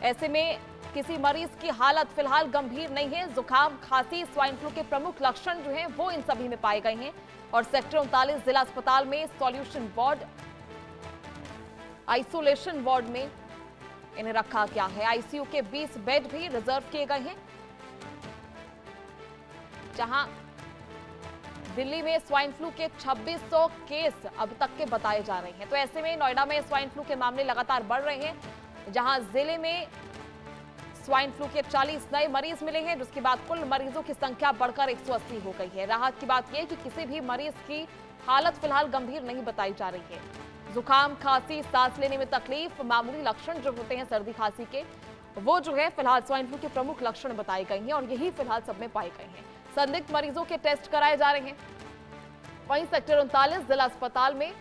ऐसे में किसी मरीज की हालत फिलहाल गंभीर नहीं है। जुकाम, खांसी, स्वाइन फ्लू के प्रमुख लक्षण जो हैं वो इन सभी में पाए गए हैं। और सेक्टर 39 जिला अस्पताल में सॉल्यूशन वार्ड, आइसोलेशन वार्ड में इन्हें रखा गया है। आईसीयू के 20 बेड भी रिजर्व किए गए हैं। जहां दिल्ली में स्वाइन फ्लू के 2600 केस अब तक के बताए जा रहे हैं। तो ऐसे में नोएडा में स्वाइन फ्लू के मामले लगातार बढ़ रहे हैं, जहां जिले में स्वाइन फ्लू के 40 नए मरीज मिले हैं, जिसके बाद कुल मरीजों की संख्या बढ़कर 180 हो गई है। राहत की बात यह है कि किसी भी मरीज की हालत फिलहाल गंभीर नहीं बताई जा रही है। जुकाम, खांसी, सांस लेने में तकलीफ, मामूली लक्षण जो होते हैं सर्दी खांसी के, वो जो है फिलहाल स्वाइन फ्लू के प्रमुख लक्षण बताए गए हैं और यही फिलहाल सब में पाए गए हैं। संदिग्ध मरीजों के टेस्ट कराए जा रहे हैं। वहीं सेक्टर 39 जिला अस्पताल में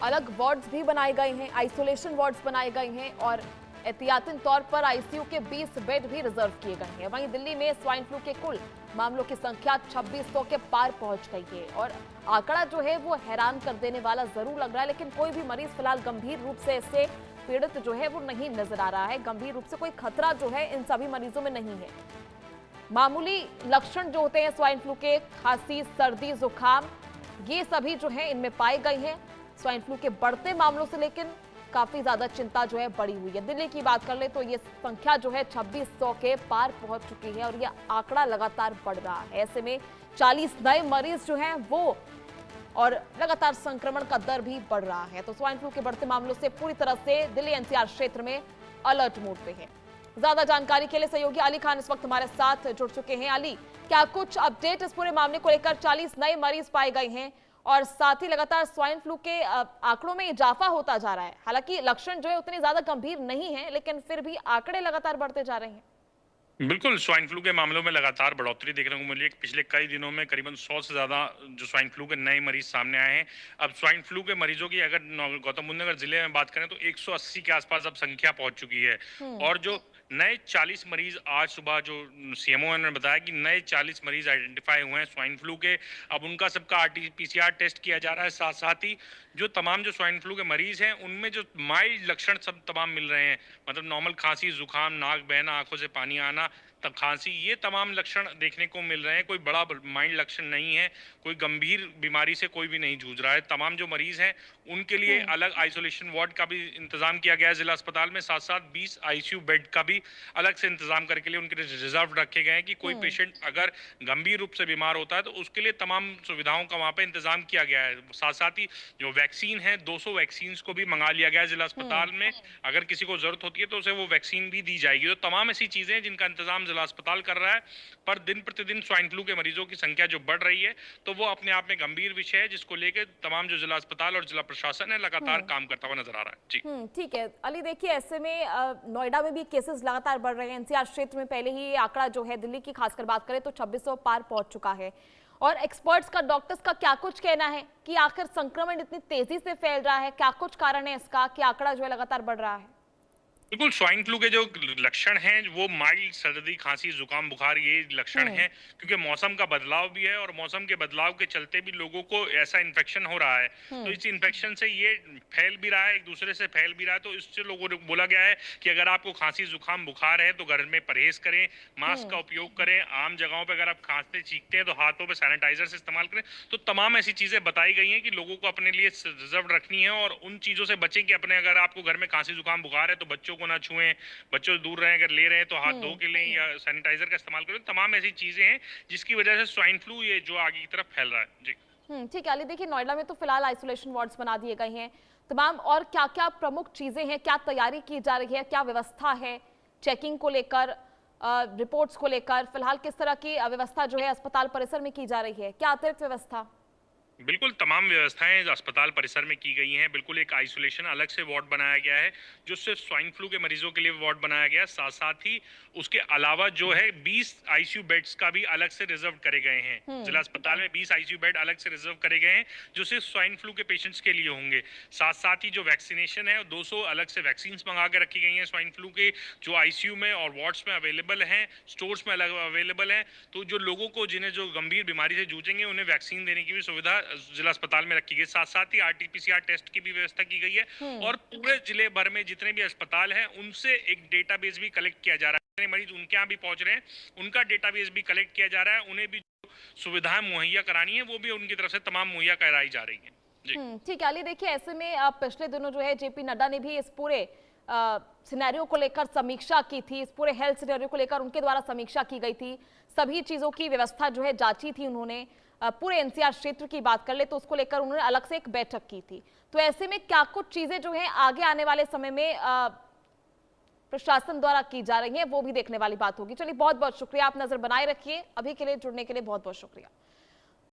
अलग वार्ड्स भी बनाए गए हैं, आइसोलेशन वार्ड्स बनाए गए हैं और एहतियातन तौर पर आईसीयू के 20 बेड भी रिजर्व किए गए हैं। वहीं दिल्ली में स्वाइन फ्लू के कुल मामलों की संख्या 2600 के पार पहुंच गई है और आंकड़ा जो है वो हैरान कर देने वाला जरूर लग रहा है, लेकिन कोई भी मरीज फिलहाल गंभीर रूप से इससे पीड़ित जो है वो नहीं नजर आ रहा है। गंभीर रूप से कोई खतरा जो है इन सभी मरीजों में नहीं है। मामूली लक्षण जो होते हैं स्वाइन फ्लू के, खांसी, सर्दी, जुकाम, ये सभी जो है इनमें पाए गए हैं। स्वाइन फ्लू के बढ़ते मामलों से लेकिन काफी ज्यादा चिंता जो है बढ़ी हुई है। दिल्ली की बात कर ले तो ये संख्या जो है 2600 के पार पहुंच चुकी है और ये आंकड़ा लगातार बढ़ रहा है। ऐसे में 40 नए मरीज जो हैं वो और लगातार संक्रमण का दर भी बढ़ रहा है। तो स्वाइन फ्लू के बढ़ते मामलों से पूरी तरह से दिल्ली एनसीआर क्षेत्र में अलर्ट मोड पे है। ज्यादा जानकारी के लिए सहयोगी अली खान इस वक्त हमारे साथ जुड़ चुके हैं। अली, क्या कुछ अपडेट इस पूरे मामले को लेकर? 40 नए मरीज पाए गए हैं और साथ ही लगातार स्वाइन फ्लू के आंकड़ों में इजाफा होता जा रहा है। हालांकि लक्षण जो है उतने ज्यादा गंभीर नहीं है, लेकिन फिर भी आंकड़े लगातार बढ़ते जा रहे हैं। बिल्कुल, स्वाइन फ्लू के मामलों में लगातार बढ़ोतरी देखने को मिली है। पिछले कई दिनों में करीबन 100 से ज़्यादा जो स्वाइन फ्लू के नए मरीज सामने आए हैं। अब स्वाइन फ्लू के मरीजों की अगर गौतम बुद्ध नगर जिले में बात करें तो 180 के आसपास अब संख्या पहुंच चुकी है। और जो नए 40 मरीज आज सुबह जो सीएमओ ने बताया कि नए 40 मरीज आइडेंटिफाई हुए हैं स्वाइन फ्लू के। अब उनका सबका आरटीपीसीआर टेस्ट किया जा रहा है। साथ साथ ही जो तमाम जो स्वाइन फ्लू के मरीज हैं उनमें जो माइल्ड लक्षण सब तमाम मिल रहे हैं, मतलब नॉर्मल खांसी, जुकाम, नाक बहना, आंखों से पानी आना, तब खांसी, ये तमाम लक्षण देखने को मिल रहे हैं। कोई बड़ा माइल्ड लक्षण नहीं है, कोई गंभीर बीमारी से कोई भी नहीं जूझ रहा है। तमाम जो मरीज हैं उनके लिए अलग आइसोलेशन वार्ड का भी इंतजाम किया गया है जिला अस्पताल में। साथ साथ 20 आईसीयू बेड का भी अलग से इंतजाम करके लिए उनके लिए रिजर्व रखे गए हैं कि कोई पेशेंट अगर गंभीर रूप से बीमार होता है तो उसके लिए तमाम सुविधाओं का वहां पे इंतजाम किया गया है। साथ साथ ही जो वैक्सीन है 200 वैक्सीन को भी मंगा लिया गया है जिला अस्पताल में। अगर किसी को जरूरत होती है तो उसे वो वैक्सीन भी दी जाएगी। तो तमाम ऐसी चीजें हैं जिनका इंतजाम जिला अस्पताल कर रहा है। पर दिन प्रतिदिन स्वाइन फ्लू के मरीजों की संख्या जो बढ़ रही है तो वो अपने आप में गंभीर विषय है, जिसको लेकर तमाम जो जिला अस्पताल और जिला प्रशासन है लगातार काम करता हुआ नजर आ रहा है। जी ठीक है अली, देखिए ऐसे में नोएडा में भी केसेस लगातार बढ़ रहे हैं। एनसीआर क्षेत्र में पहले ही ये आंकड़ा जो है दिल्ली की खासकर बात करें तो 2600 पार पहुंच चुका है। और एक्सपर्ट्स का, डॉक्टर्स का क्या कुछ कहना है कि आखिर संक्रमण इतनी तेजी से फैल रहा है? क्या कुछ कारण है इसका कि आंकड़ा जो है लगातार बढ़ रहा है? बिल्कुल, स्वाइन फ्लू के जो लक्षण हैं वो माइल्ड सर्दी, खांसी, जुकाम, बुखार, ये लक्षण हैं क्योंकि मौसम का बदलाव भी है और मौसम के बदलाव के चलते भी लोगों को ऐसा इन्फेक्शन हो रहा है। तो इस इन्फेक्शन से ये फैल भी रहा है, एक दूसरे से फैल भी रहा है। तो इससे लोगों को बोला गया है कि अगर आपको खांसी, जुकाम, बुखार है तो घर में परहेज करें, मास्क का उपयोग करें, आम जगहों पर अगर आप खांसते चीखते हैं तो हाथों पर सैनिटाइजर से इस्तेमाल करें। तो तमाम ऐसी चीजें बताई गई हैं कि लोगों को अपने लिए रिजर्व रखनी है और उन चीजों से बचें कि अपने, अगर आपको घर में खांसी, जुकाम, बुखार है तो बच्चों को ना छुएं, बच्चों से दूर रहें, अगर ले रहे हैं तो हाथ धो के लें या सैनिटाइजर का इस्तेमाल करें। तमाम ऐसी चीजें हैं जिसकी वजह से स्वाइन फ्लू ये जो आगे की तरफ फैल रहा है। जी ठीक है अली, देखिए नोएडा में तो फिलहाल आइसोलेशन वार्ड्स बना दिए गए हैं तमाम, और क्या क्या प्रमुख चीजें हैं, क्या तैयारी की जा रही है, क्या व्यवस्था है चेकिंग को लेकर, रिपोर्ट्स को लेकर? फिलहाल किस तरह की व्यवस्था जो है अस्पताल परिसर में की जा रही है? क्या अतिरिक्त व्यवस्था? बिल्कुल, तमाम व्यवस्थाएं अस्पताल परिसर में की गई हैं। बिल्कुल एक आइसोलेशन अलग से वार्ड बनाया गया है जो सिर्फ स्वाइन फ्लू के मरीजों के लिए वार्ड बनाया गया है। साथ साथ ही उसके अलावा जो है 20 आईसीयू बेड्स का भी अलग से रिजर्व करे गए हैं। जिला अस्पताल में 20 आईसीयू बेड अलग से रिजर्व करे गए हैं जो सिर्फ स्वाइन फ्लू के पेशेंट्स के लिए होंगे। साथ साथ ही जो वैक्सीनेशन है 200 अलग से वैक्सीन मंगा के रखी गई हैं स्वाइन फ्लू के, जो आईसीयू में और वार्ड्स में अवेलेबल हैं, स्टोर्स में अलग अवेलेबल हैं। तो जो लोगों को जिन्हें जो गंभीर बीमारी से जूझेंगे उन्हें वैक्सीन देने की भी सुविधा जिला अस्पताल में रखी गई, साथ साथ ही RT-PCR टेस्ट की भी व्यवस्था की गई है और पूरे जिले भर में जितने भी अस्पताल हैं उनसे एक डेटाबेस भी कलेक्ट किया जा रहा है। जितने मरीज उनके यहाँ भी पहुंच रहे हैं उनका डेटाबेस भी कलेक्ट किया जा रहा है, उन्हें भी जो सुविधाएं मुहैया करानी है वो भी उनकी तरफ से तमाम मुहैया कराई जा रही है। ठीक है अली, देखिए ऐसे में आप पिछले दिनों जो है जेपी नड्डा ने भी इस पूरे सिनेरियो को लेकर समीक्षा की थी, इस पूरे हेल्थ सिनेरियो को लेकर उनके द्वारा समीक्षा की गई थी, सभी चीजों की व्यवस्था जो है जांची थी उन्होंने। पूरे एनसीआर क्षेत्र की बात कर ले तो उसको लेकर उन्होंने अलग से एक बैठक की थी। तो ऐसे में क्या कुछ चीजें जो है आगे आने वाले समय में प्रशासन द्वारा की जा रही है वो भी देखने वाली बात होगी। चलिए बहुत बहुत शुक्रिया, आप नजर बनाए रखिए, अभी के लिए जुड़ने के लिए बहुत बहुत शुक्रिया।